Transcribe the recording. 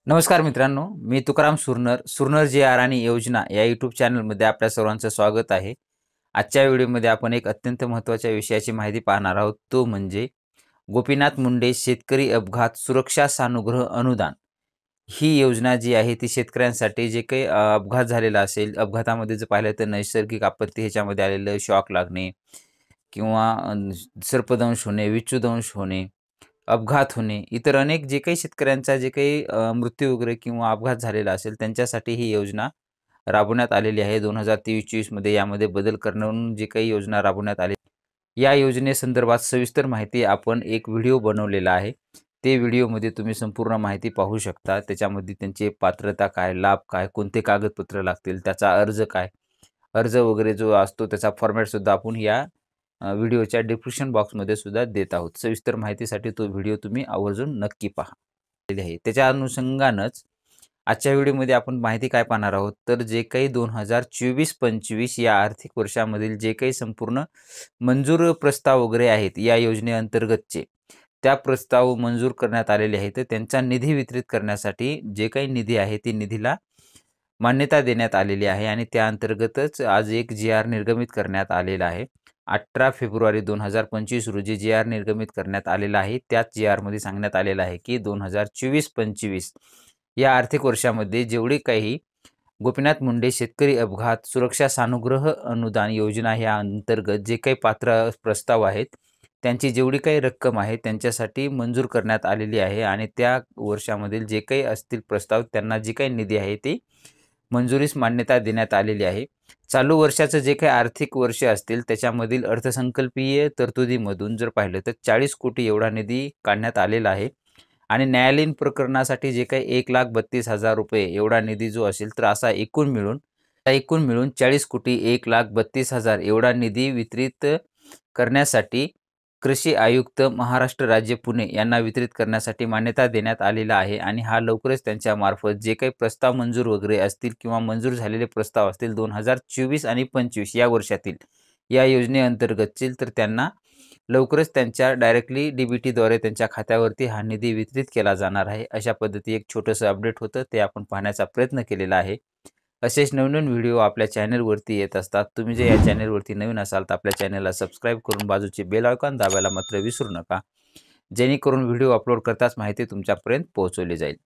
नमस्कार मित्रांनो, मी तुकाराम सुरनर जे आर आणि योजना या यूट्यूब चॅनलमध्ये आपल्या सर्वांचं स्वागत आहे. आजच्या व्हिडिओमध्ये आपण एक अत्यंत महत्त्वाच्या विषयाची माहिती पाहणार आहोत. तो म्हणजे गोपीनाथ मुंडे शेतकरी अपघात सुरक्षा सानुग्रह अनुदान. ही योजना जी आहे ती शेतकऱ्यांसाठी जे काही अपघात झालेला असेल, अपघातामध्ये जर पाहिलं तर नैसर्गिक आपत्ती ह्याच्यामध्ये आलेलं शॉक लागणे किंवा सर्पदंश होणे, विच्छूदंश होणे, अपघात होणे, इतर अनेक जे काही शेतकऱ्यांचा जे काही मृत्यू वगैरे किंवा अपघात झालेला असेल त्यांच्यासाठी ही योजना राबवण्यात आलेली आहे. 2023-24 मध्ये यामध्ये बदल करून जी काही योजना राबवण्यात आली, या योजनेसंदर्भात सविस्तर माहिती आपण एक व्हिडिओ बनवलेला आहे. ते व्हिडिओमध्ये तुम्ही संपूर्ण माहिती पाहू शकता. त्याच्यामध्ये त्यांची पात्रता काय, लाभ काय, कोणते कागदपत्र लागतील, त्याचा अर्ज काय, अर्ज वगैरे जो असतो त्याचा फॉर्मॅटसुद्धा आपण या व्हिडिओच्या डिस्क्रिप्शन बॉक्समध्ये सुद्धा देत आहोत. सविस्तर माहितीसाठी तो व्हिडिओ तुम्ही आवर्जून नक्की पहा. आहे त्याच्या अनुषंगानंच आजच्या व्हिडिओमध्ये आपण माहिती काय पाहणार आहोत, तर जे काही 2024-25 या आर्थिक वर्षामधील जे काही संपूर्ण मंजूर प्रस्ताव वगैरे आहेत या योजनेअंतर्गतचे, त्या प्रस्ताव मंजूर करण्यात आलेले आहेत. तर त्यांचा निधी वितरित करण्यासाठी जे काही निधी आहे ती निधीला मान्यता देण्यात आलेली आहे आणि त्या अंतर्गतच आज एक जी-आर निर्गमित करण्यात आलेला आहे. 18 फेब्रुवारी 2025 रोजी जी-आर निर्गमित करण्यात आलेला आहे. त्याच जी-आरमध्ये सांगण्यात आलेलं आहे की 2024-25 या आर्थिक वर्षामध्ये जेवढी काही गोपीनाथ मुंडे शेतकरी अपघात सुरक्षा सानुग्रह अनुदान योजना ह्या अंतर्गत जे काही पात्र प्रस्ताव आहेत, त्यांची जेवढी काही रक्कम आहे त्यांच्यासाठी मंजूर करण्यात आलेली आहे आणि त्या वर्षामधील जे काही असतील प्रस्ताव त्यांना जी काही निधी आहे ती मंजुरीस मान्यता देण्यात आलेली आहे. चालू वर्षाचं जे काही आर्थिक वर्ष असतील त्याच्यामधील अर्थसंकल्पीय तरतुदीमधून जर पाहिलं तर 40 कोटी एवढा निधी काढण्यात आलेला आहे आणि न्यायालयीन प्रकरणासाठी जे काही ₹1,32,000 एवढा निधी जो असेल तर असा एकूण मिळून 40 कोटी 1,32,000 एवढा निधी वितरित करण्यासाठी कृषी आयुक्त महाराष्ट्र राज्य पुणे यांना वितरित करण्यासाठी मान्यता देण्यात आलेला आहे आणि हा लवकरच त्यांच्या मार्फत जे काही प्रस्ताव मंजूर वगैरे असतील किंवा मंजूर झालेले प्रस्ताव असतील 2024 आणि 25 या वर्षातील या योजनेअंतर्गतचे, तर त्यांना लवकरच त्यांच्या डायरेक्टली डी-बी-टीद्वारे त्यांच्या खात्यावरती हा निधी वितरित केला जाणार आहे. अशा पद्धती एक छोटंसं अपडेट होतं ते आपण पाहण्याचा प्रयत्न केलेला आहे. असेच नवीन व्हिडिओ आपल्या चॅनलवरती येत असतात. तुम्ही जे या चॅनलवरती नवीन असाल तर आपल्या चॅनलला सबस्क्राईब करून बाजूचे बेल आयकॉन दाबायला मात्र विसरू नका, जेणेकरून व्हिडिओ अपलोड करताच माहिती तुमच्यापर्यंत पोहोचवली जाईल.